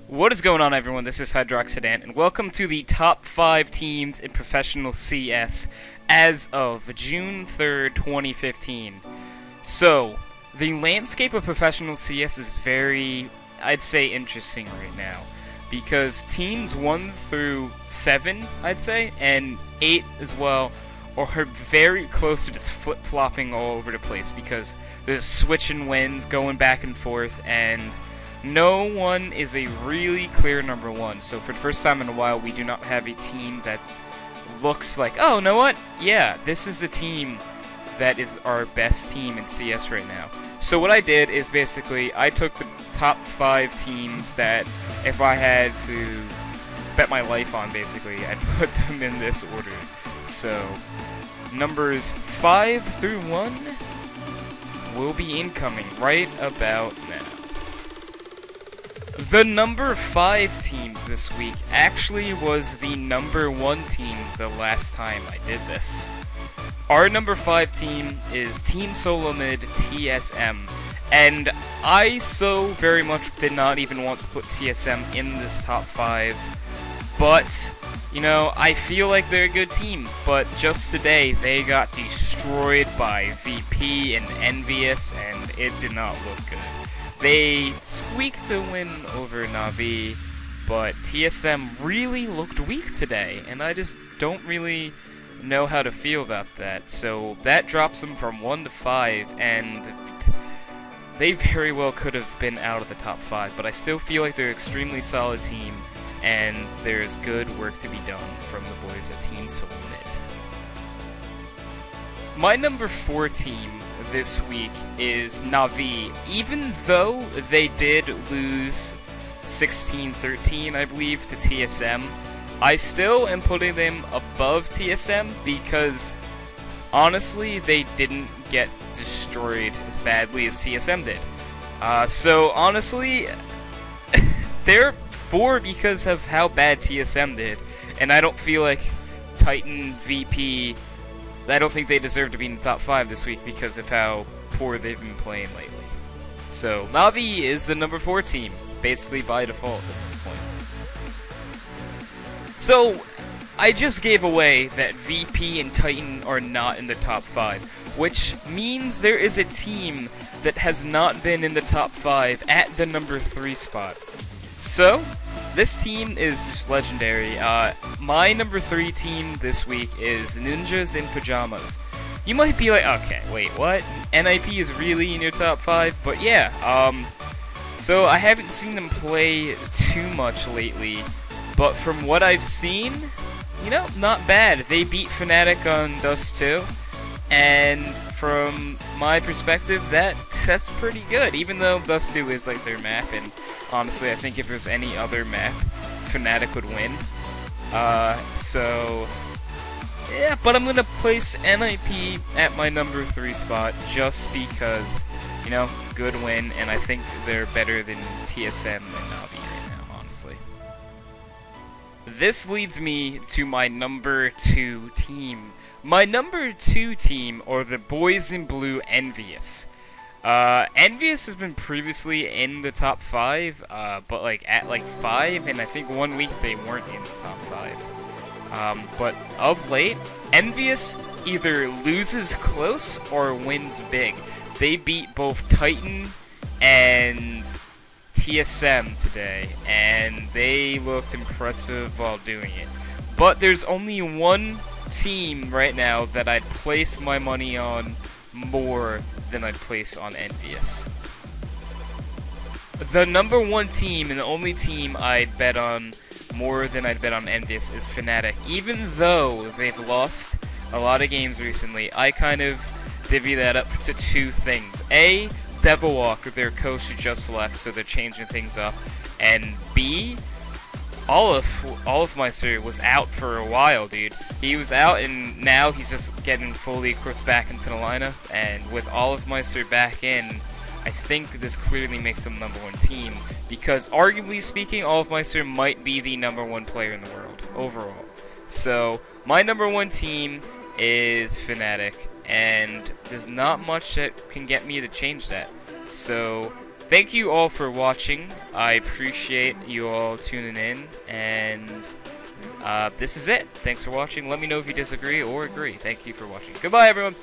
What is going on, everyone? This is HydroxideAnt, and welcome to the top 5 teams in professional CS as of June 3rd, 2015. So, the landscape of professional CS is very, I'd say, interesting right now, because teams 1 through 7, I'd say, and 8 as well, are very close to just flip-flopping all over the place, because there's switching wins going back and forth, and no one is a really clear number 1. So for the first time in a while, we do not have a team that looks like, oh, you know what? Yeah, this is the team that is our best team in CS right now. So what I did is basically, I took the top 5 teams that if I had to bet my life on, basically, I'd put them in this order. So, numbers 5 through 1 will be incoming right about now. The number 5 team this week actually was the number 1 team the last time I did this. Our number 5 team is Team Solo Mid TSM, and I so very much did not even want to put TSM in this top 5, but, you know, I feel like they're a good team, but just today they got destroyed by VP and Envious, and it did not look good. They squeaked a win over Na'Vi, but TSM really looked weak today, and I just don't really know how to feel about that. So that drops them from 1 to 5, and they very well could have been out of the top 5, but I still feel like they're an extremely solid team, and there's good work to be done from the boys at Team Soul Mid. My number 4 team this week is Na'Vi. Even though they did lose 16-13, I believe, to TSM, I still am putting them above TSM because, honestly, they didn't get destroyed as badly as TSM did. So, honestly, they're 4 because of how bad TSM did, and I don't feel like Titan, VP, I don't think they deserve to be in the top 5 this week because of how poor they've been playing lately. So, Na'Vi is the number 4 team, basically by default at this point. So, I just gave away that VP and Titan are not in the top 5, which means there is a team that has not been in the top 5 at the number 3 spot. So, this team is just legendary. My number 3 team this week is Ninjas in Pajamas. You might be like, okay, wait, what? NIP is really in your top 5? But yeah, so I haven't seen them play too much lately, but from what I've seen, you know, not bad. They beat Fnatic on Dust 2, and from my perspective, that's pretty good, even though Dust 2 is like their map, and honestly, I think if there's any other map, Fnatic would win. So, yeah, but I'm going to place NIP at my number 3 spot just because, you know, good win, and I think they're better than TSM and Na'Vi right now, honestly. This leads me to my number 2 team. My number 2 team are the Boys in Blue Envious. Envious has been previously in the top 5, but like at like 5, and I think 1 week they weren't in the top 5. But of late, Envious either loses close or wins big. They beat both Titan and TSM today, and they looked impressive while doing it. But there's only one team right now that I'd place my money on more than I'd place on Envious. The number 1 team and the only team I'd bet on more than I'd bet on Envious is Fnatic. Even though they've lost a lot of games recently, I kind of divvy that up to 2 things. A, Devilwalk, their coach just left, so they're changing things up. And B, Olafmeister was out for a while, dude. He was out, and now he's just getting fully equipped back into the lineup. And with Olafmeister back in, I think this clearly makes him number 1 team. Because, arguably speaking, Olafmeister might be the number 1 player in the world, overall. So, my number 1 team is Fnatic, and there's not much that can get me to change that. So, thank you all for watching. I appreciate you all tuning in, and this is it. Thanks for watching. Let me know if you disagree or agree. Thank you for watching. Goodbye, everyone.